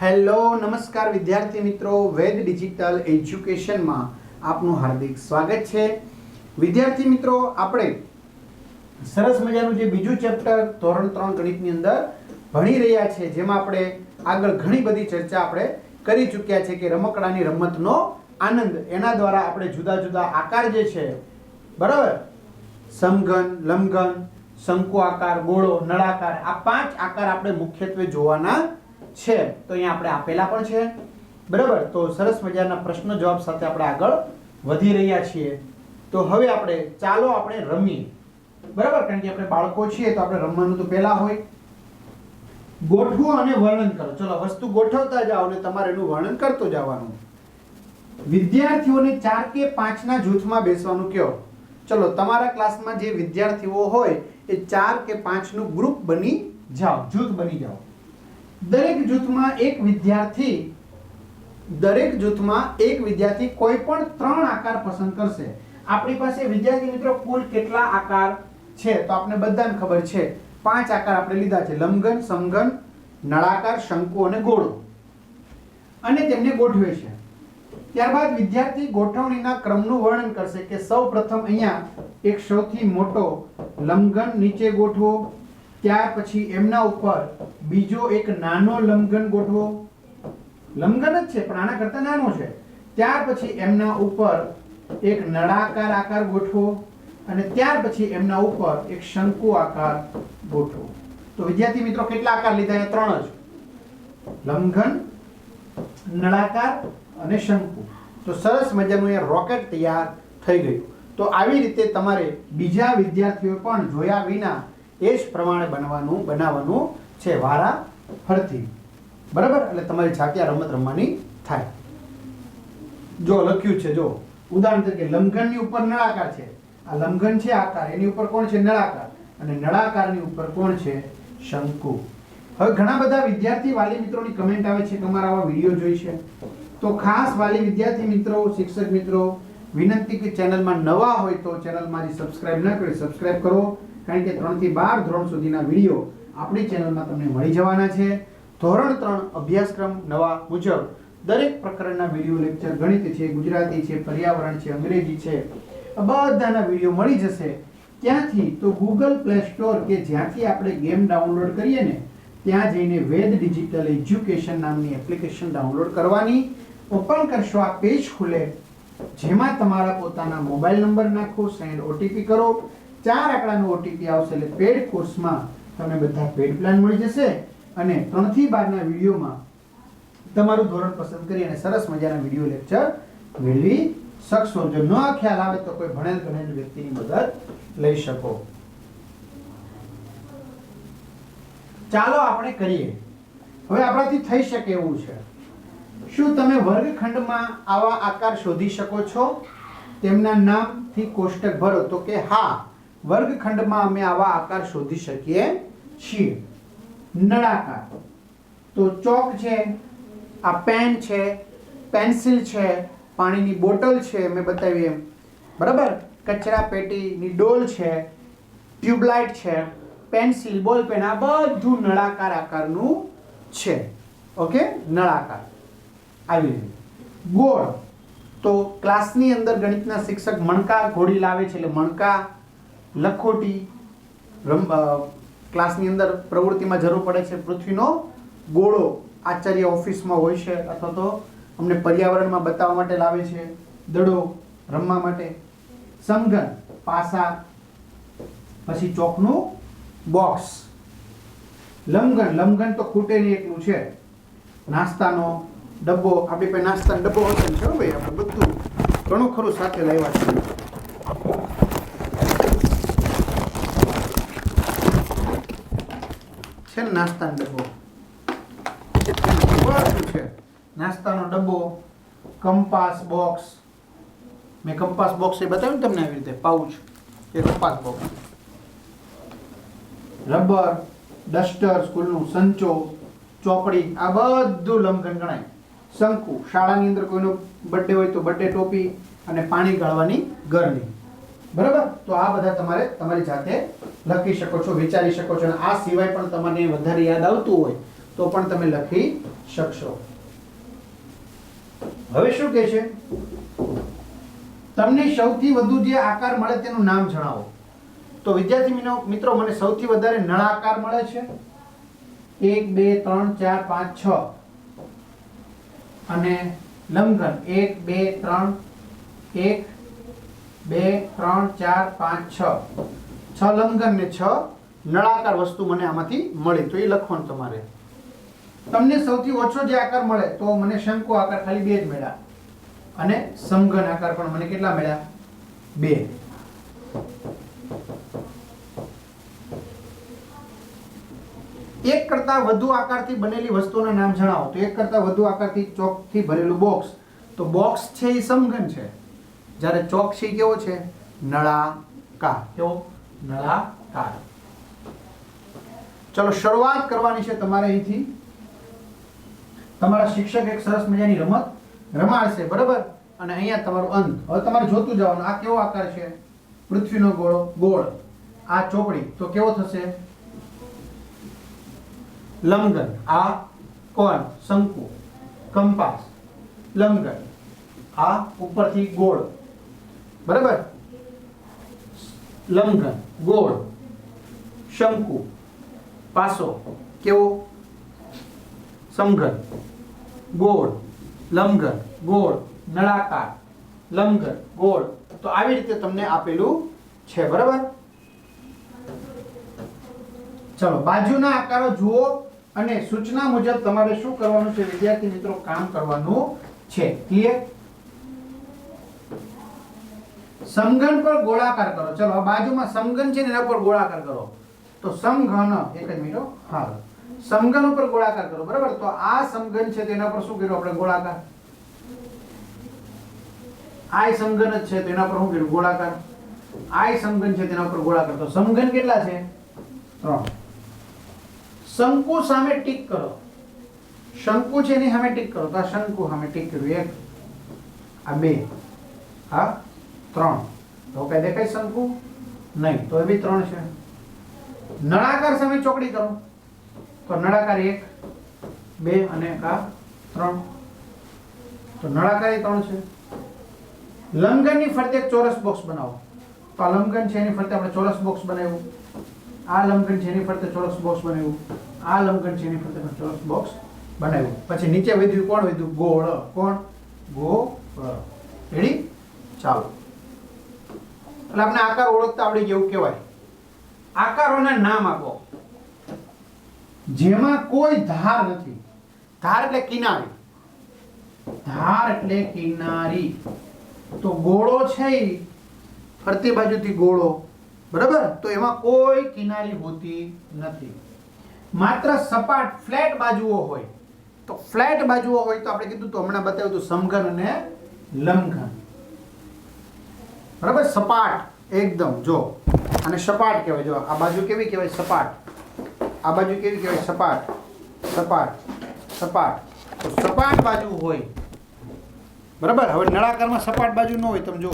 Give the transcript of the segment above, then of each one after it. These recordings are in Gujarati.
હેલો નમસ્કાર વિદ્યાર્થી મિત્રો, વેદ ડિજિટલ એજ્યુકેશનમાં આપનું હાર્દિક સ્વાગત છે। વિદ્યાર્થી મિત્રો, આપણે સરસ મજાનું જે બીજું ચેપ્ટર ધોરણ 3 ગણિતની અંદર ભણી રહ્યા છે, જેમાં આપણે આગળ ઘણી બધી ચર્ચા આપણે કરી ચૂક્યા છે કે રમકડાની રમતનો આનંદ, એના દ્વારા આપણે જુદા જુદા આકાર જે છે, બરાબર, સમઘન, લંબઘન, શંકુ આકાર, ગોળો, નળાકાર, આ 5 આકાર આપણે મુખ્યત્વે જોવાના છે। તો અહીંયા આપણે આપેલા પણ છે, બરાબર। તો સરસ મજાના પ્રશ્ન જવાબ સાથે આપણે આગળ વધી રહ્યા છીએ। તો હવે આપણે ચાલો આપણે રમીએ, બરાબર, કારણ કે આપણે બાળકો છીએ તો આપણે રમવાનું તો પહેલા હોય। ગોઠવો અને વર્ણન કરો। ચલો વસ્તુ ગોઠવતા જાઓ અને તમારે એનું વર્ણન કરતો જવાનું। વિદ્યાર્થીઓને 4 કે 5 ના જૂથમાં બેસવાનું કહો। ચલો તમારા ક્લાસમાં જે વિદ્યાર્થીઓ હોય એ 4 કે 5 નું ગ્રુપ બની જાઓ, જૂથ બની જાઓ। દરેક જૂથમાં એક વિદ્યાર્થી કોઈ પણ 3 આકાર પસંદ કરશે। આપણી પાસે વિદ્યાર્થી મિત્રો કુલ કેટલા આકાર છે તો આપણે બધાને ખબર છે, 5 આકાર આપણે લીધા છે, લંબઘન, સમઘન, નળાકાર, શંકુ અને ગોળો, અને તેમને ગોઠવે છે। ત્યારબાદ વિદ્યાર્થી ગોઠવણીના ક્રમનું વર્ણન કરશે કે સૌપ્રથમ અહીંયા એક સૌથી મોટો લંબઘન નીચે ગોઠવો, ત્યાર પછી એમના ઉપર બીજો એક નાનો લંબઘન ગોઠવો, લંબઘન જ છે પણ આના કરતા નાનો છે, ત્યાર પછી એમના ઉપર એક નળાકાર આકાર ગોઠવો અને ત્યાર પછી એમના ઉપર એક શંકુ આકાર ગોઠવો। તો વિદ્યાર્થી મિત્રો કેટલા આકાર લીધા? અહીંયા 3 જ, લંબઘન, નળાકાર અને શંકુ। તો સરસ મજાનું અહીંયા રોકેટ તૈયાર થઈ ગયું। તો આવી રીતે તમારે બીજા વિદ્યાર્થીઓ પણ જોયા વિના એ જ પ્રમાણે બનાવવાનું છે, વારા ફરતી, બરાબર। એટલે તમારી જાતે આ રમત રમવાની થાય। જો લખ્યું છે, જો ઉદાહરણ તરીકે લંબઘનની ઉપર નળાકાર છે, આ લંબઘન છે આકાર, એની ઉપર કોણ છે? નળાકાર, અને નળાકારની ઉપર કોણ છે? શંકુ। હવે ઘણા બધા વિદ્યાર્થી વાલી મિત્રોની કમેન્ટ આવે છે કે અમારા આવા વિડીયો જોઈ છે, તો ખાસ વાલી વિદ્યાર્થી મિત્રો, શિક્ષક મિત્રો, વિનંતી કે ચેનલમાં નવા હોય તો ચેનલમાં સબસ્ક્રાઇબ ન કરી સબસ્ક્રાઇબ કરો, કારણ કે 3 થી 12 ધોરણ સુધીના વિડીયો આપણી ચેનલમાં તમને મળી જવાના છે। ધોરણ 3 અભ્યાસક્રમ નવા મુજબ દરેક પ્રકરણના વિડીયો લેક્ચર, ગણિત છે, ગુજરાતી છે, પર્યાવરણ છે, અંગ્રેજી છે, આ બધાના વિડીયો મળી જશે। ક્યાંથી? તો ગૂગલ પ્લે સ્ટોર કે જ્યાંથી આપણે ગેમ ડાઉનલોડ કરીએ ને, ત્યાં જઈને વેદ ડિજિટલ એજ્યુકેશન નામની એપ્લિકેશન ડાઉનલોડ કરવાની, ઓપન કરશો આ પેજ ખુલે, જેમાં તમારા પોતાના મોબાઈલ નંબર નાખો, સેન્ડ ઓટીપી કરો, 4 આંકડાનો ઓટીપી આવશે એટલે પેડ કોર્સમાં તમને બધા પેડ પ્લાન મળી જશે અને 3 થી 12 ના વિડીયોમાં તમારું ધોરણ પસંદ કરી અને સરસ મજાના વિડીયો લેક્ચર મેળવી શકશો। જો ન ખ્યાલ આવે તો કોઈ ભણેલ ગણેલ વ્યક્તિની મદદ લઈ શકો। ચાલો આપણે કરીએ। હવે આપણાથી થઈ શકે એવું છે। શું તમે વર્ગખંડમાં આવા આકાર શોધી શકો છો? તેમના નામથી કોષ્ટક ભરો। તો કે હા, વર્ગખંડમાં અમે આવા આકાર શોધી શકીએ છીએ। નળાકાર, તો ચોક છે, આ પેન છે, પેન્સિલ છે, પાણીની બોટલ છે, મેં બતાવી એમ, બરાબર, કચરા પેટીની ડોલ છે, ટ્યુબલાઇટ છે, પેન્સિલ, બોલ પેન, આ બધું નળાકાર આકારનું છે। ઓકે, નળાકાર આવી રીતે। ગોળ, તો ક્લાસની અંદર ગણિતના શિક્ષક મણકા ઘોડી લાવે છે એટલે મણકા, લખોટી, ક્લાસની અંદર પ્રવૃત્તિમાં જરૂર પડે છે પૃથ્વીનો ગોળો, આચાર્ય ઓફિસમાં હોય છે અથવા તો અમને પર્યાવરણમાં બતાવવા માટે લાવે છે, દડો રમવા માટે, સમઘન, પાસા, પછી ચોકનું બોક્સ, લંબઘન તો ખૂટે નહીં એટલું છે, નાસ્તાનો ડબ્બો, આપણી પાસે નાસ્તાનો ડબ્બો હશે ને, ચલો ભાઈ આપણે બધું ઘણું ખરું સાથે લાવ્યા છે, છે ને નાસ્તાનો ડબ્બો, છે નાસ્તાનો ડબ્બો, કંપાસ બોક્સ, મેં કંપાસ બોક્સ એ બતાવ્યું તમને આવી રીતે, પાઉચ એ કંપાસ બોક્સ, રબર, ડસ્ટર, સ્કૂલનું સંચો, ચોપડી, આ બધું લંબઘન ગણાય। શંકુ, શાળાની અંદર કોઈનો બર્થડે હોય તો બર્થડે ટોપી અને પાણી ગાળવાની ગરણી, બરાબર। તો આ બધા તમારે તમારી જાતે લખી શકો છો, વિચારી શકો છો। અને આ સિવાય પણ તમને વધારે યાદ આવતું હોય તો પણ તમે લખી શકશો. હવે શું કહે છે, તમને સૌથી વધુ જે આકાર મળે તેનું નામ જણાવો. તો વિદ્યાર્થી મિત્રો મને સૌથી વધારે નળાકાર મળે છે 1 2 3 4 5 6 અને લંબઘન 1 2 3 1 2 3 4 5 6 6 લંબઘન ને 6 નળાકાર વસ્તુ મને આમાંથી મળી. તો એ લખવાનું તમારે. તમને સૌથી ઓછો જે આકાર મળે તો મને શંકુ આકાર ખાલી 2 જ મળ્યા અને સમઘન આકાર પણ મને કેટલા મળ્યા 2. એક કરતા વધુ આકારથી બનેલી વસ્તુના નામ જણાવો. તો એક કરતા વધુ આકારથી ચોકથી ભરેલું બોક્સ, તો બોક્સ છે એ સમઘન છે, જ્યારે ચોક છે કેવો છે નળાકાર. કેવો નળાકાર. ચલો શરૂઆત કરવાની છે તમારે અહીંથી. તમારા શિક્ષક એક સરસ મજાની રમત રમાડશે, બરાબર, અને અહીંયા તમારું અંત. હવે તમારે જોતું જવાનું આ કેવો આકાર છે, પૃથ્વીનો ગોળો ગોળ, આ ચોકડી તો કેવો થશે લંબઘન, આ કોણ શંકુ, કંપાસ, લંબઘન, આ ઉપરથી ગોળ, બરાબર, લંબઘન, ગોળ, શંકુ, પાસો કેવો સમઘન, ગોળ, લંબઘન, ગોળ, નળાકાર, લંબઘન, ગોળ. તો આવી રીતે તમને આપેલું છે, બરાબર. ચલો બાજુના આકારો જુઓ અને સૂચના મુજબ તમારે શું કરવાનું છે વિદ્યાર્થી મિત્રો, કામ કરવાનું છે. ક્લિયર? સમઘન પર ગોળાકાર કરો. ચલો આ બાજુમાં સમઘન છે ને એના પર ગોળાકાર કરો. તો સમઘન, એક જ મિનિટ, હા, સમઘન ઉપર ગોળાકાર કરો, બરાબર. તો આ સમઘન છે તેના પર શું કર્યું આપણે ગોળાકાર. આ સમઘન જ છે તેના પર શું કર્યું ગોળાકાર. આ સમઘન છે તેના પર ગોળાકાર. તો સમઘન કેટલા છે 3. શંકુ સામે ટીક કરો. શંકુ છે એની સામે ટીક કરો. તો આ શંકુ સામે ટીક કર્યું 1, આ 2, આ 3. તો કઈ દેખાય શંકુ નહીં, તો એ બી 3 છે. નળાકાર સામે ચોકડી કરો. તો નળાકાર 1 2 અને આ 3. તો નળાકાર એ 3 છે. લંબઘનની ફરતે એક ચોરસ બોક્સ બનાવો. તો આ લંબઘન છે એની ફરતે આપણે ચોરસ બોક્સ બનાવ્યું. આ લંબઘન છે એની ફરતે ચોરસ બોક્સ બનાવ્યું. આ લંબઘન છે એની ફરતે ચોરસ બોક્સ બનાવ્યું. પછી નીચે વધ્યું કોણ વધ્યું ગોળ. કોણ ગોળ. રેડી? ચાલો. એટલે આપણે આકાર ઓળખતા આવડી ગયું કહેવાય. આકારોના નામ આપો જેમાં કોઈ ધાર નથી. ધાર એટલે કિનારી. ધાર એટલે કિનારી. તો ગોળો છે ઈ ફરતી બાજુથી ગોળો, બરાબર. તો એમાં કોઈ કિનારી હોતી નથી. માત્ર સપાટ ફ્લેટ બાજુઓ હોય. તો ફ્લેટ બાજુઓ હોય તો આપણે કીધું તો હમણાં બતાવ્યું તો સમઘન અને લંબઘન, બરાબર. સપાટ એકદમ, જો અને સપાટ કહેવાય. જો આ બાજુ કેવી કહેવાય સપાટ, આ બાજુ કેવી કહેવાય સપાટ. સપાટ સપાટ. તો સપાટ બાજુ હોય, બરાબર. હવે નળાકારમાં સપાટ બાજુ ન હોય. તમે જો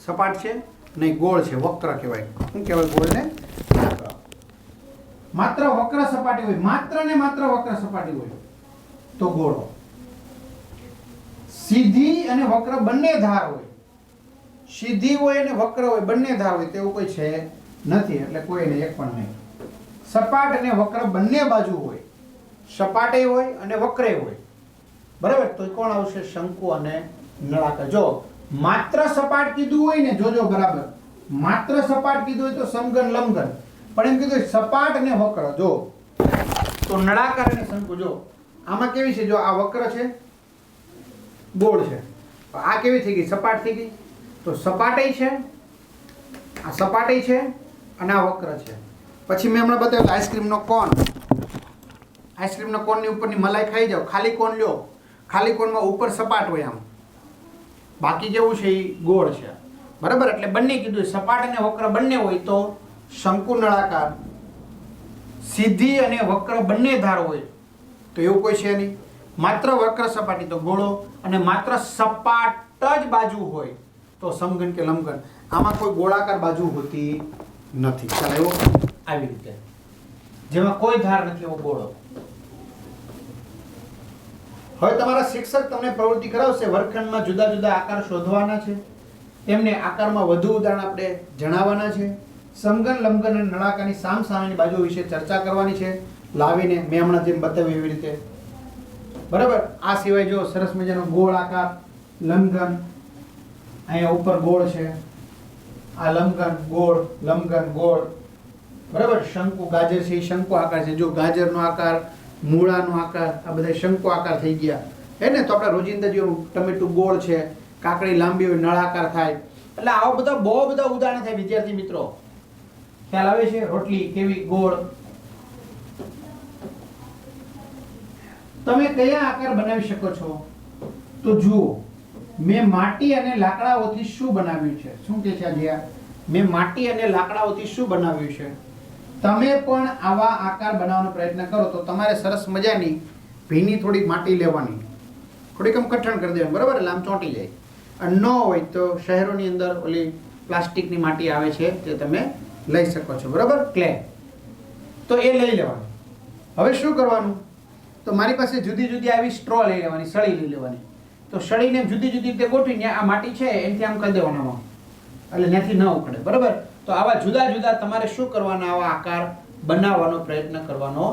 સપાટ છે નહીં, ગોળ છે, વક્ર કહેવાય. શું કહેવાય ગોળને? વક્ર. માત્ર વક્ર સપાટી હોય, માત્ર ને માત્ર વક્ર સપાટી હોય તો ગોળો. સીધી અને વક્ર બંને ધાર હોય. સીધી હોય અને વક્ર હોય બંને ધાર હોય તેવું કોઈ છે નથી, એટલે કોઈ નહીં, એક પણ નહીં. સપાટ અને વક્ર બંને બાજુ હોય. સપાટે હોય અને વક્રે હોય, બરાબર. તો કોણ આવશે શંકુ અને નળાકાર. જો માત્ર સપાટ કીધું હોય ને, જોજો બરાબર, માત્ર સપાટ કીધું હોય તો સમઘન લંબઘન, પણ એમ કીધું સપાટ અને વક્ર. જો તો નળાકાર અને શંકુ. જો આમાં કેવી છે, જો આ વક્ર છે, ગોળ છે, આ કેવી થઈ ગઈ સપાટ થઈ ગઈ. તો સપાટે છે, આ સપાટે છે અને આ વક્ર છે. પછી મેં હમણાં બતાવ્યું આઈસ્ક્રીમનો કોન. આઈસ્ક્રીમના કોનની ઉપરની મલાઈ ખાઈ જાવ, ખાલી કોન લ્યો, ખાલી કોનમાં ઉપર સપાટ હોય આમ, બાકી જેવું છે એ ગોળ છે, બરાબર. એટલે બંને કીધું સપાટ અને વક્ર બંને હોય તો શંકુ નળાકાર. સીધી અને વક્ર બંને ધાર હોય તો એવું કોઈ છે નહીં. માત્ર વક્ર સપાટી તો ગોળો, અને માત્ર સપાટ જ બાજુ હોય તો સમઘન કે લંબઘન. આમાં કોઈ ગોળાકાર બાજુ હોતી નથી. ચાલો એવો આવી રીતે. જેમાં કોઈ ધાર નથી એવો ગોળો. હવે તમારા શિક્ષક તમને પ્રવૃત્તિ કરાવશે, વર્ગખંડમાં જુદા જુદા આકાર શોધવાના છે, તેમને આકારમાં વધુ ઉદાહરણ આપણે જણાવવાના છે, સમઘન, લંબઘન અને નળાકારની સામસામેની બાજુ વિશે ચર્ચા કરવાની છે, લાવીને મેં હમણાં જેમ બતાવ્યું એવી રીતે. બરાબર. આ સિવાય જો સરસ મજાનો ગોળ આકાર, લંબઘન, અહીંયા ઉપર ગોળ છે, આ લંબઘન ગોળ, લંબઘન ગોળ. બરાબર. શંકુ, ગાજર છે એ શંકુ આકાર છે. જો ગાજરનો આકાર, મૂળાનો આકાર, આ બધા શંકુ આકાર થઈ ગયા હે ને. તો આપણે રોજિંદા જેવું ટમેટું ગોળ છે, કાકડી લાંબી હોય નળાકાર થાય. એટલે આવા બધા બહુ બધા ઉદાહરણ થાય વિદ્યાર્થી મિત્રો. ખ્યાલ આવે છે? રોટલી કેવી ગોળ. તમે કયા આકાર બનાવી શકો છો? તો જુઓ, મેં માટી અને લાકડાઓથી શું બનાવ્યું છે? શું કે છે આ? મેં માટી અને લાકડાઓથી શું બનાવ્યું છે? તમે પણ આવા આકાર બનાવવાનો પ્રયત્ન કરો તો તમારે સરસ મજાની ભીની થોડી માટી લેવાની, થોડીક આમ કઠણ કરી દેવાની. બરાબર. એટલે આમ ચોંટી જાય. અને ન હોય તો શહેરોની અંદર ઓલી પ્લાસ્ટિકની માટી આવે છે તે તમે લઈ શકો છો. બરાબર. ક્લે, તો એ લઈ લેવાનું. હવે શું કરવાનું? તો મારી પાસે જુદી જુદી આવી સ્ટ્રો લઈ લેવાની, સળી લઈ લેવાની. તો સળીને જુદી જુદી રીતે ગોઠવીને આ માટી છે એનાથી આમ કરી દેવાના, એટલે ત્યાંથી ન ઉખડે. બરાબર. તો આવા જુદા જુદા તમારે શું કરવાના? આવા આકાર બનાવવાનો પ્રયત્ન કરવાનો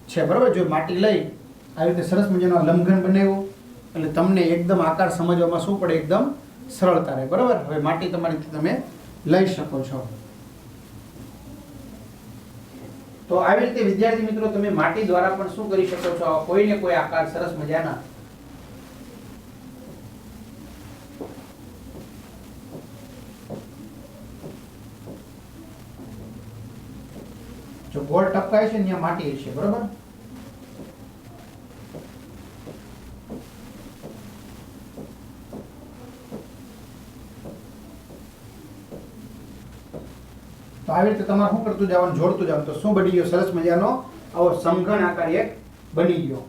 છે. બરાબર. જો માટી લઈ આવી રીતે સરસ મજાનો લંબઘન બનાવ્યો એટલે તમને એકદમ આકાર સમજવામાં શું પડે? એકદમ સરળતા રહે. બરાબર. હવે માટી તમારી તમે લઈ શકો છો. તો આવી રીતે વિદ્યાર્થી મિત્રો તમે માટી દ્વારા પણ શું કરી શકો છો? કોઈને કોઈ આકાર સરસ મજાના જો ગોળ ટપકાય છે ત્યાં માટી છે. બરાબર. તો આવી રીતે તમારે શું કરતું જવાનું? જોડતું જવાનું. તો શું બની ગયો? સરસ મજાનો આવો સમઘન આકાર એક બની ગયો.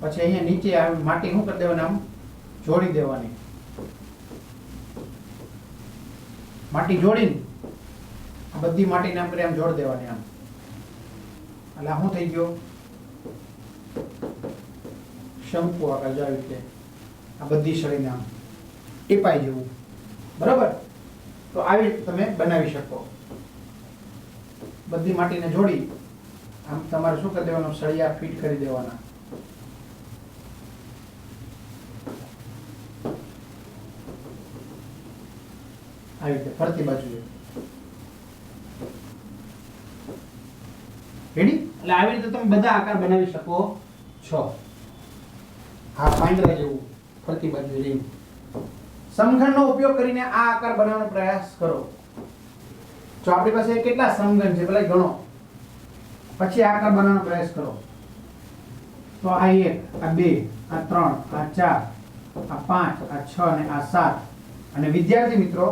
પછી અહીંયા નીચે આવી માટી શું કરી દેવાની? આમ જોડી દેવાની. માટી જોડીને આ બધી માટીને આમ કરી આમ જોડી દેવાની. આમ એટલે શું થઈ ગયો? શંકુ આકાર. જો આવી રીતે આ બધી શરીરને આમ ટીપાઈ જેવું. બરાબર. તો આવી રીતે તમે બનાવી શકો. બધી માટીને જોડી આમ તમારે શું કરી દેવાનું? સળિયા ફિટ કરી દેવાના. આવી રીતે ફરતી બાજુ રેડી. એટલે આવી રીતે તમે બધા આકાર બનાવી શકો છો. હા, પાંદડા જેવું ફરતી બાજુ રેડી. સમઘનનો ઉપયોગ કરીને આ આકાર બનાવવાનો પ્રયાસ કરો. જો આપણી પાસે કેટલા સમઘન છે પેલા ગણો, પછી આકાર બનાવવાનો પ્રયાસ કરો. તો આ 1, આ 2, આ 3, આ 4, આ 5, આ 6 અને આ 7. અને વિદ્યાર્થી મિત્રો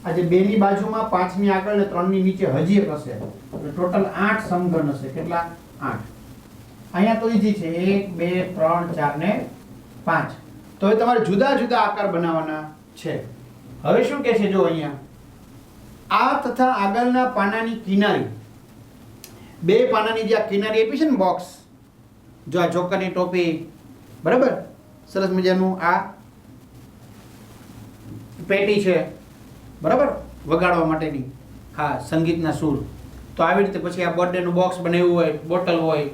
આ જે 2 ની બાજુમાં 5 ની આગળ ને 3 ની નીચે હજી એક હશે. એટલે ટોટલ 8 સમઘન હશે. કેટલા? 8. અહીંયા તો ઈઝી છે. 1 2 3 4 ને 5. તો હવે તમારે જુદા જુદા આકાર બનાવવાના છે. હવે શું કહે છે? જો અહીંયા આ તથા આગળના પાનાની કિનારી, 2 પાનાની જે આ કિનારી આપી છે ને બોક્સ, જો આ જોકરની ટોપી. બરાબર. સરસ મજાનું આ પેટી છે. બરાબર. વગાડવા માટેની. હા, સંગીતના સૂર. તો આવી રીતે પછી આ બર્થડેનું બોક્સ બનાવ્યું હોય, બોટલ હોય.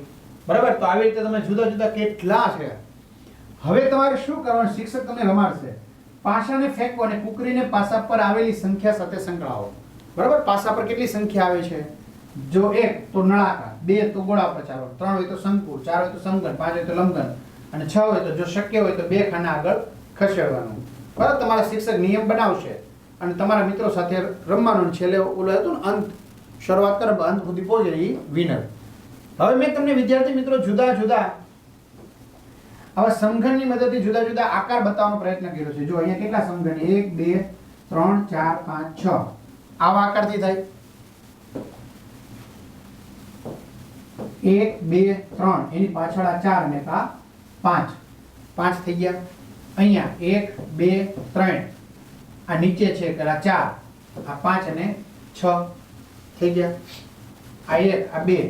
બરાબર. તો આવી રીતે તમે જુદા જુદા કેટલા છે. હવે તમારે શું કરવાનું? શિક્ષક તમને રમાડશે. પાસાને ફેંકો અને કુકરીને પાસા પર આવેલી સંખ્યા સાથે સંકળાવો. બરાબર. પાસા પર કેટલી સંખ્યા આવે છે? જો 1 તો નળાકાર, 2 તો ગોળાકાર, 3 હોય તો શંકુ, 4 હોય તો સમઘન, 5 હોય તો લંબઘન અને 6 હોય તો જો શક્ય હોય તો 2 ખાના આગળ ખસેડવાનું. બરાબર. તમારા શિક્ષક નિયમ બનાવશે અને તમારા મિત્રો સાથે રમવાનું. છેલ્લે ઓલું હતું ને અંત, શરૂઆત કરે અંત સુધી પહોંચે એ વિનર. હવે મેં તમને વિદ્યાર્થી મિત્રો જુદા જુદા આવા સમઘનની મદદથી જુદા જુદા આકાર બતાવવાનો પ્રયત્ન કર્યો છે. જો અહીંયા કેટલા સમઘન? 1 2 3 4 5 6. આવા આકારથી થાય. 1 2 3 એની પાછળ આ 4 ને આ 5. 5 થઈ ગયા. અહીંયા 1 2 3 આ નીચે છે કે આ 4, આ 5 અને 6 થઈ ગયા. આ 1, આ 2,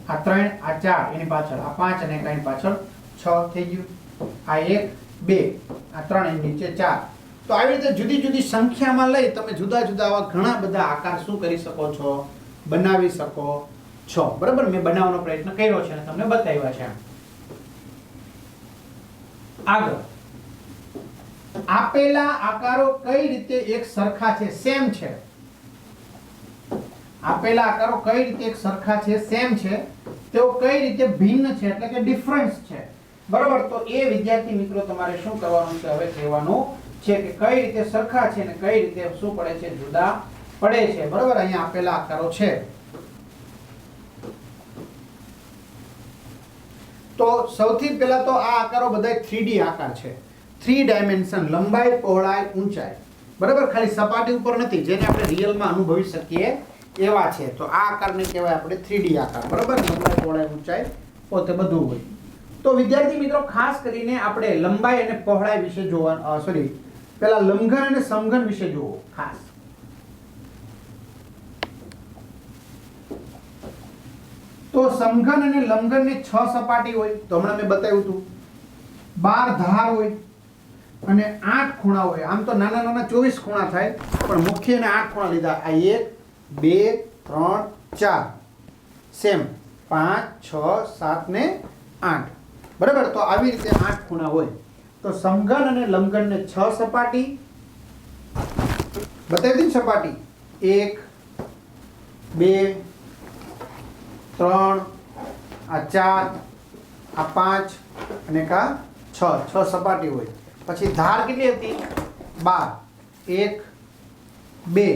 આ 3, આ 4 એની પાછળ, આ 5 અને એની પાછળ 6 થઈ ગયું. આ 1, 2, આ 3 એની નીચે 4. તો આવી રીતે જુદી જુદી સંખ્યામાં લઈ તમે જુદા જુદા આવા ઘણા બધા આકાર શું કરી શકો છો, બનાવી શકો છો. બરાબર, મેં બનાવવાનો પ્રયત્ન કર્યો છે અને તમને બતાવ્યા છે. આગળ, આપેલા આકારો કઈ રીતે એક સરખા છે, સેમ છે. આપેલા આકારો કઈ રીતે એક સરખા છે, સેમ છે, તેઓ કઈ રીતે ભિન્ન છે એટલે કે ડિફરન્સ છે. બરાબર, તો એ વિદ્યાર્થી મિત્રો તમારે શું કરવાનું છે, હવે કહેવાનું છે કે કઈ રીતે સરખા છે અને કઈ રીતે શું પડે છે, જુદા પડે છે. બરાબર, અહીંયા આપેલા આકારો છે. તો સૌથી પહેલા તો આ આકારો બધા 3D આકાર છે. 3 ડાયમેન્શન, લંબાઈ, પહોળાઈ, ઊંચાઈ. બરાબર, ખાલી સપાટી ઉપર નથી, જેને આપણે રિયલમાં અનુભવી શકીએ એવા છે. તો આ આકારને કહેવાય આપણે 3D આકાર. બરાબર, લંબાઈ, પહોળાઈ, ઊંચાઈ પોતે બધું હોય. તો વિદ્યાર્થી મિત્રો ખાસ કરીને આપણે લંબાઈ અને પહોળાઈ વિશે જોવાનું, પહેલા લંઘન અને સમઘન વિશે જોવો ખાસ. તો સમઘન અને લંઘન ને 6 સપાટી હોય. તો હમણાં મેં બતાવ્યું હતું. 12 ધાર હોય અને 8 ખૂણા હોય. આમ તો નાના નાના 24 ખૂણા થાય, પણ મુખ્ય અને 8 ખૂણા લીધા. આ 1, 2, 3, 4 સેમ, 5, 6, 7 ને 8. બરાબર, તો આવી રીતે 8 ખૂણા હોય. તો સમઘન અને લંઘન ને 6 સપાટી બતાવી દીધી. સપાટી 1, 2, 3, આ 4, આ 5 અને આ 6 સપાટી હોય. પછી ધાર કેટલી હતી? 12, 1, 2,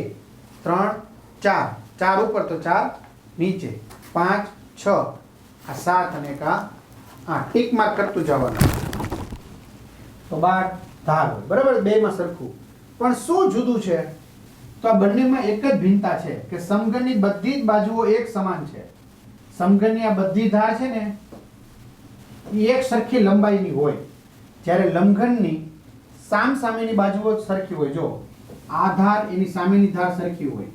3, 4, 4 ઉપર તો 4 નીચે, 5, 6, આ 7 અને આ 8. ટીક માર્ક કરતું જવાનું. તો 12 ધાર હોય. બરાબર, બેમાં સરખું. પણ શું જુદું છે? તો આ બંનેમાં એક જ ભિન્નતા છે કે સમઘનની બધી જ બાજુઓ એક સમાન છે. સમઘનની આ બધી ધાર છે ને એ એક સરખી લંબાઈની હોય, જ્યારે લંઘનની સામસામેની બાજુઓ સરખી હોય. જો આ ધાર એની સામેની ધાર સરખી હોય,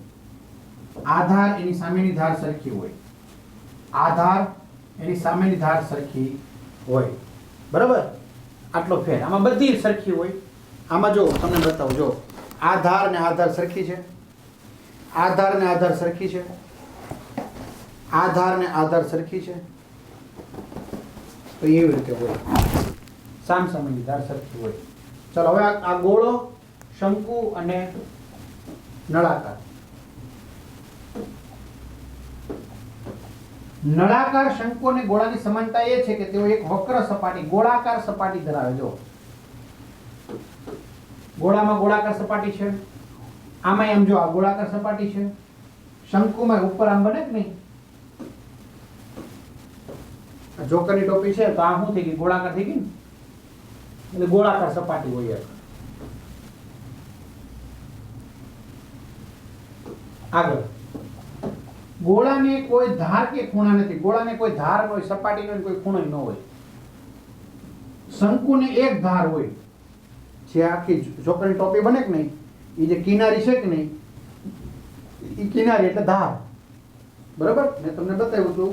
આ ધાર એની સામેની ધાર સરખી હોય, આ ધાર એની સામેની ધાર સરખી હોય. બરાબર, આટલો ફેર. આમાં બધી સરખી હોય. આમાં જો તમને બતાવું, જો આ ધાર ને આ ધાર સરખી છે, આ ધાર ને આ ધાર સરખી છે, આ ધાર ને આ ધાર સરખી છે. તો એવી રીતે હોય, સામસામેની ધાર સરખી હોય. ચલો હવે આ ગોળો, શંકુ અને નળાકાર. નળાકાર, શંકુ અને ગોળાની સમાનતા એ છે કે તેઓ એક વક્ર સપાટી, ગોળાકાર સપાટી ધરાવે. જો ગોળામાં ગોળાકાર સપાટી છે, આમાં એમ જો આ ગોળાકાર સપાટી છે, શંકુમાં ઉપર આમ બને કે નહીં, જોકરની ટોપી છે તો આ શું થઈ ગઈ? ગોળાકાર થઈ ગઈ ને, એટલે ગોળાકાર સપાટી હોય. આગળ, ગોળાને કોઈ ધાર કે ખૂણા નથી. ગોળાને કોઈ ધાર ન હોય, સપાટી ન હોય, કોઈ ખૂણો ન હોય. શંકુને એક ધાર હોય, જે આખી જોકરની ટોપી બને કે નહીં, એ જે કિનારી છે કે નહીં, એ કિનારી એટલે ધાર. બરાબર, મેં તમને બતાવ્યું હતું.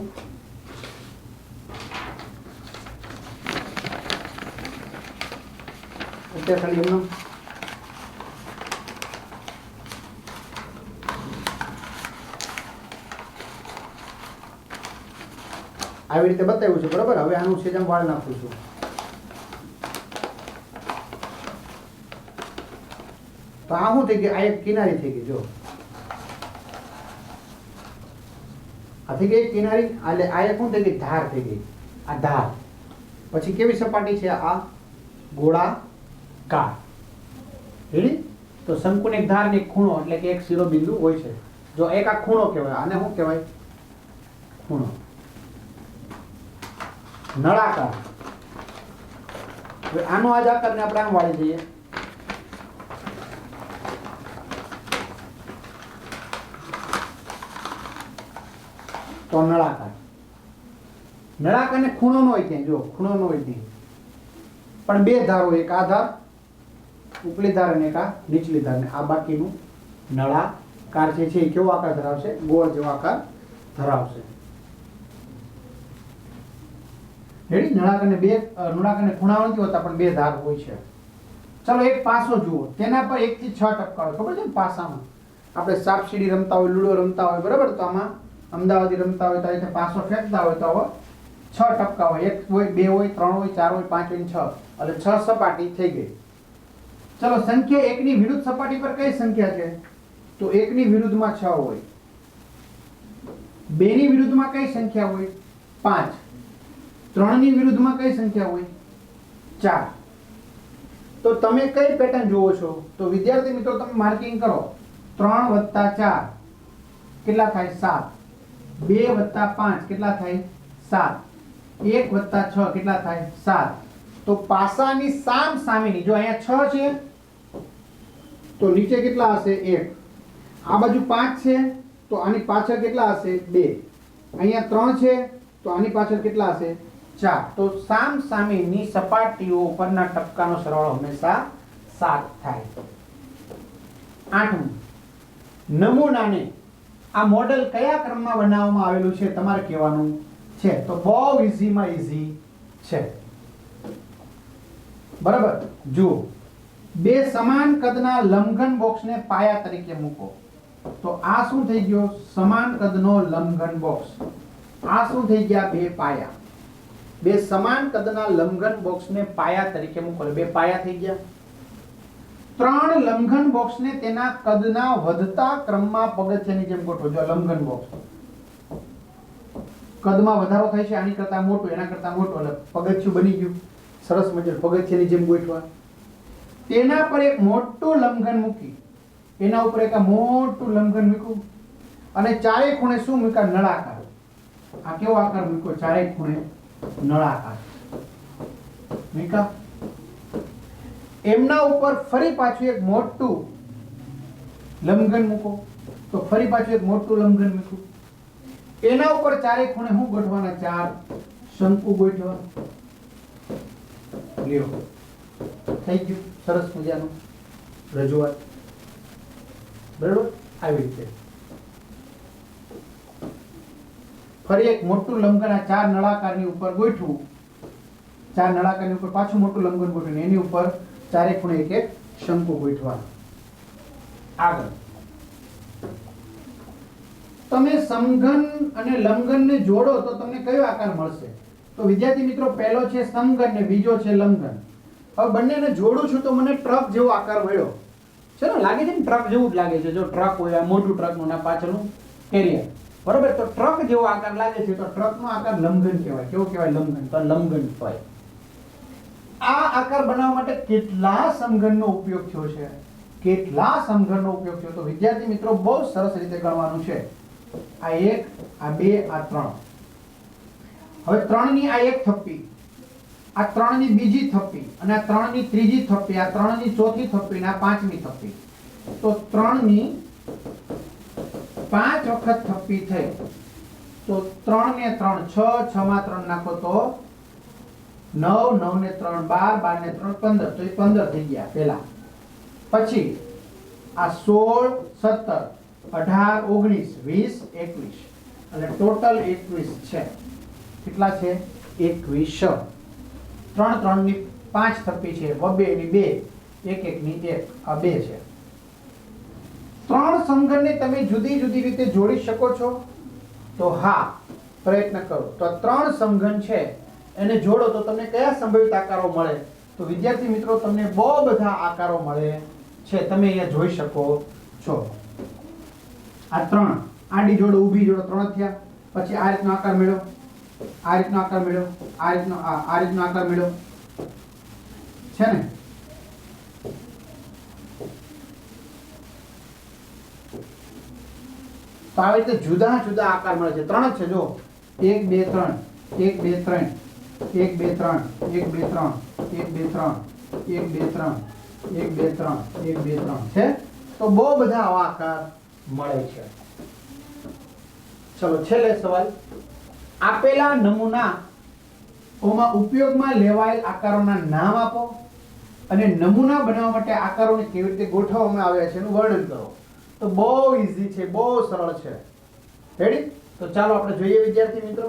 અત્યારે ખાલી એમનો આવી રીતે બતાવ્યું છે. બરાબર, હવે આનું છે જેમ વાળ નાખું છું. તો આ શું થઈ ગયું? આ એક કિનારી થઈ ગઈ. જો આ થઈ ગઈ કિનારી, એટલે આ એક શું થઈ ગઈ? ધાર થઈ ગઈ. આ ધાર. પછી કેવી સપાટી છે? આ ગોળાકાર. રેડી? તો શંકુને એક ધાર ને એક ખૂણો, એટલે કે એક શિરોબિંદુ હોય છે. જો એક આ ખૂણો કહેવાય, આને શું કહેવાય? ખૂણો. નળાકાર, હવે આનો આ જ આકારને આપણે આમ વાળી દઈએ. તો નળાકાર. નળાકારને ખૂણો ન હોય ત્યાં, જો ખૂણો ન હોય ત્યાં, પણ બે ધાર હોય, એક આ ધાર, ઉપલી ધાર અને એક આ નીચલી ધાર ને આ બાકીનું નળાકાર જે છે એ કેવો આકાર ધરાવશે? ગોળ જેવો આકાર ધરાવશે. રેડી? નળાકારને ખૂણાઓ નથી હોતા પણ બે ધાર હોય છે. ચલો એક પાસો જુઓ, તેના પર 1 થી 6 ટપકા હોય. ખબર છે ને પાસામાં આપણે સાપ સીડી રમતા હોય, લૂડો રમતા હોય, બરાબર? તો આમાં અમદાવાદી રમતા હોય તો આ રીતે પાસો ફેંકતા હોય તો હવે 6 ટપકા હોય. 1 હોય, 2 હોય, 3 હોય, 4 હોય, 5 હોય, 6 એટલે 6 સપાટી થઈ ગઈ. ચલો સંખ્યા 1 ની વિરુદ્ધ સપાટી પર કઈ સંખ્યા છે? તો 1 ની વિરુદ્ધમાં 6 હોય. 2 ની વિરુદ્ધમાં કઈ સંખ્યા હોય? 5. 3 ની વિરુદ્ધમાં કઈ સંખ્યા હોય? 4. તો તમે કઈ પેટર્ન જુઓ છો? તો વિદ્યાર્થી મિત્રો તમે માર્કિંગ કરો. 3 + 4 કેટલા થાય? 7. 2 + 5 કેટલા થાય? 7. 1 + 6 કેટલા થાય? 7. તો પાસાની સામ સામેની જો અહીંયા 6 છે તો નીચે કેટલા હશે? 1. આ બાજુ 5 છે તો આની પાછળ કેટલા હશે? 2. અહીંયા 3 છે તો આની પાછળ કેટલા હશે? 4. તો સામ સામેની સપાટીઓ પરના ટપકાનો સરવાળો હંમેશા 7 થાય. 8મું, નમૂનાને આ મોડેલ કયા ક્રમમાં બનાવવામાં આવેલું છે તમારે કહેવાનું છે. તો બહુ ઈઝીમાં ઈઝી છે. બરાબર? જુઓ, બે સમાન કદના લંબઘન બોક્સને પાયા તરીકે મૂકો. તો આ શું થઈ ગયો? સમાન કદનો લંબઘન બોક્સ. આ શું થઈ ગયા? બે પાયા. બે સમાન કદના લંબઘન બોક્સને પાયા તરીકે મૂકો. બે પાયા થઈ ગયા. 3 લંબઘન બોક્સને તેના કદના વધતા ક્રમમાં પગથિયાની જેમ ગોઠવો. જો લંબઘન બોક્સ કદમાં વધારો થાય છે, આની કરતા મોટું, એના કરતા મોટું, એટલે પગથિયું બની ગયું. સરસ મજાનું પગથિયાની જેમ ગોઠવા. તેના પર એક મોટું લંબઘન મૂકી, એના ઉપર એક મોટું લંબઘન મૂક્યું અને ચારે ખૂણે શું મૂક્યા? નળાકાર. આ કેવો આકાર મૂક્યો? ચારે ખૂણે નળાકાર મૂક્યા. એમના ઉપર ફરી પાછું એક મોટું લંબઘન મૂકો. તો ફરી પાછું એક મોટું લંબઘન મૂક્યું. એના ઉપર ચારે ખૂણે શું ગોઠવાના? 4 શંકુ ગોઠવા. લ્યો, થઈ ગયું સરસ મજાનું રજૂઆત. બરાબર? આવી રીતે ફરી એક મોટું લંબઘન આ 4 નળાકારની ઉપર ગોઠવું. 4 નળાકારની ઉપર પાછું મોટું લંબઘન ગોઠવીને એની ઉપર ચારે ખૂણે એક એક શંકુ ગોઠવા. આગળ તમે સમઘન અને લંબઘનને જોડો તો તમને કયો આકાર મળશે? તો વિદ્યાર્થી મિત્રો પહેલો છે સમઘન ને બીજો છે લંબઘન. હવે બંનેને જોડું છું તો મને ટ્રક જેવો આકાર મળ્યો છે ને? લાગે છે ને? ટ્રક જેવું જ લાગે છે. જો ટ્રક હોય, આ મોટું ટ્રકનું ને પાછળનું કેરિયર, બરોબર? તો ટ્રક જેવો આકાર લાગે છે તો ટ્રકનો આકાર લંબઘન કહેવાય. કેવો કહેવાય? લંબઘન. તો લંબઘન કહેવાય. આ આકાર બનાવવા માટે કેટલા સમઘનનો ઉપયોગ થયો છે? કેટલા સમઘનનો ઉપયોગ થયો? તો વિદ્યાર્થી મિત્રો બહુ સરસ રીતે ગણવાનું છે. આ 1, આ 2, આ 3. હવે 3 ની આ એક થપ્પી, આ 3 ની બીજી થપ્પી, અને આ 3 ની ત્રીજી થપ્પી, આ 3 ની ચોથી થપ્પી, અને આ 5મી થપ્પી. તો 3 ની 5 વખત થપ્પી થઈ. તો 3 ને 3 6, 6 માં 3 નાખો તો 9, 9 ને 3 12, 12 ને 3 15. તો એ 15 થઈ ગયા પહેલા. પછી આ 16, 17, 18, 19, 20, 21 એટલે ટોટલ 21 છે. કેટલા છે? 21. 3, 3 ની 5 થપ્પી છે, 2 ની 2, 1, 1 ની 1, આ 2 છે. 3 સમઘનને તમે જુદી જુદી રીતે જોડી શકો છો? તો હા, પ્રયત્ન કરો. તો 3 સમઘન છે એને જોડો તો તમને કયા સંભવિત આકારો મળે? તો વિદ્યાર્થી મિત્રો તમને બહુ બધા આકારો મળે છે. તમે અહીંયા જોઈ શકો છો. આ 3 આડી જોડો, ઊભી જોડો, 3 થયા. પછી આ રીતનો આકાર મેળવો, આ રીતનો આકાર મેળવો, આ રીતનો આકાર મેળવો છે ને? તો આવી રીતે જુદા જુદા આકાર મળે છે. 3 જ છે જો. 1 2 3, 1 2 3, 1 2 3, 1 2 3, 1 2 3, 1 2 3, 1 2 3, 1 2 3 છે. તો બહુ બધા આવા આકાર મળે છે. ચલો છેલ્લે સવાલ. આપેલા નમૂનાઓમાં ઉપયોગમાં લેવાયેલ આકારોના નામ આપો. અને નમૂના બનાવવા માટે આકારોને કેવી રીતે ગોઠવવામાં આવ્યા છે એનું વર્ણન કરો. તો બહુ ઈઝી છે, બહુ સરળ છે. રેડી? તો ચાલો આપણે જોઈએ વિદ્યાર્થી મિત્રો.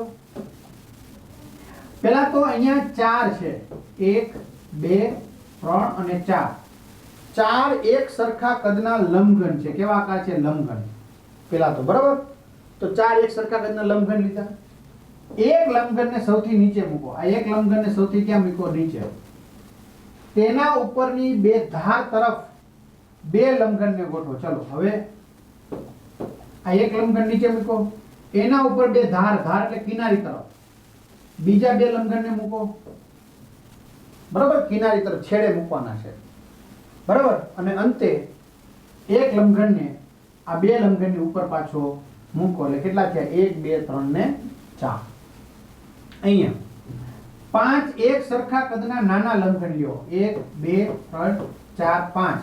પહેલા તો અહીંયા 4 છે. 1 2 3 અને 4. 4 એક સરખા કદના લંબઘન છે. કેવા આકાર છે? લંબઘન. પહેલા તો બરાબર. તો 4 એક સરખા કદના લંબઘન લીધા. એક લંબઘનને સૌથી નીચે મૂકો. આ એક લંબઘનને સૌથી ક્યાં મૂકો? નીચે. તેના ઉપરની બે ધાર તરફ બે લંબઘનને ગોઠવો. ચલો હવે આ એક લંબઘન નીચે મૂકો, એના ઉપર બે ધાર એટલે કિનારી તરફ બીજા બે લંબઘનને મૂકો. બરાબર? કિનારી તરફ છેડે મૂકવાના છે. બરાબર? અને અંતે એક લંબઘનને આ બે લંબઘનની ઉપર પાછો મૂકો. એટલે કેટલા થયા? 1 2 3 ને 4. અહીંયા 5 એક સરખા કદના નાના લંબઘન લ્યો. 1 2 3 4 5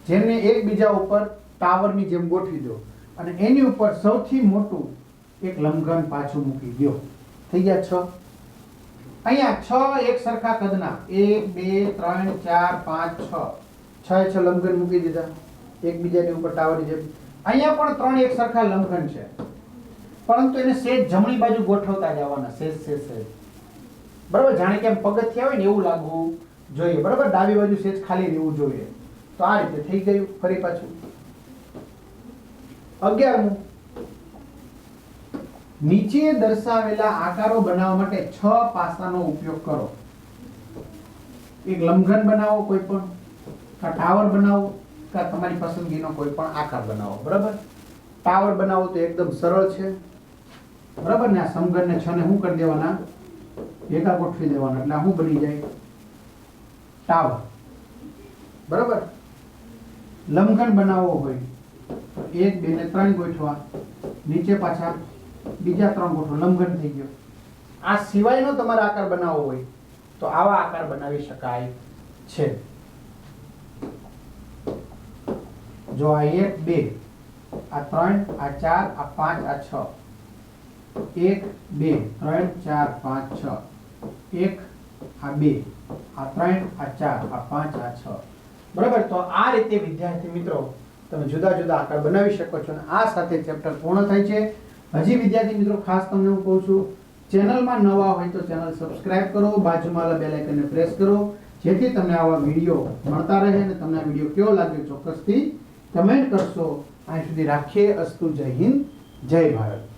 જેમને એકબીજા ઉપર ટાવરની જેમ ગોઠવી દો અને એની ઉપર સૌથી મોટું એક લંબઘન પાછું મૂકી દો. થઈ ગયા 6. અહીંયા 6 એક સરખા કદના 1 2 3 4 5 6 6 લંબઘન મૂકી દીધા એકબીજાની ઉપર ટાવરની જેમ. અહીંયા પણ 3 એક સરખા લંબઘન છે, પરંતુ એને સેજ જમણી બાજુ ગોઠવતા જવાના. સેજ બરાબર? જાણે કે પગથિયા હોય ને એવું લાગવું જોઈએ. બરાબર? ડાબી બાજુ સેજ ખાલી રહેવું જોઈએ. તો આ રીતે થઈ ગયું. ફરી પાછું 11મું. નીચે દર્શાવેલા આકારો બનાવવા માટે 6 પાસાનો ઉપયોગ કરો. એક લંબઘન બનાવો, કોઈ પણ કા ટાવર બનાવો, કા તમારી પસંદગીનો કોઈ પણ આકાર બનાવો. બરાબર? ટાવર બનાવો તો એકદમ સરળ છે. બરાબર ને? આ સમઘનને 6 ને શું કરી દેવાના? ભેગા ગોઠવી દેવાના. એટલે આ શું બની જાય? ટાવર. બરાબર? લંબઘન બનાવવો હોય તો 1 2 ને 3 ગોઠવા, નીચે પાછા બીજા 3 ગોઠવો. લંબઘન થઈ ગયો. આ સિવાયનો તમારે આકાર બનાવવો હોય તો આવા આકાર બનાવી શકાય છે. જો આ 1 2 આ 3 આ 4 આ 5 આ 6 1 2 3 4 5 6 1 આ 2 આ 3 આ 4 આ 5 આ 6. બરાબર? તો આ રીતે વિદ્યાર્થી મિત્રો તમે જુદા જુદા આકાર બનાવી શકો છો. અને આ સાથે ચેપ્ટર પૂર્ણ થાય છે. હજી વિદ્યાર્થી મિત્રો ખાસ તમને હું કહું છું, ચેનલમાં નવા હોય તો ચેનલ સબસ્ક્રાઇબ કરો, બાજુમાં બેલ આઇકનને પ્રેસ કરો, જેથી તમને આવા વિડીયો મળતા રહે. અને તમને આ વિડીયો કેવો લાગ્યો ચોક્કસથી કમેન્ટ કરશો. અહીં સુધી રાખીએ. અસ્તુ. જય હિન્દ, જય ભારત.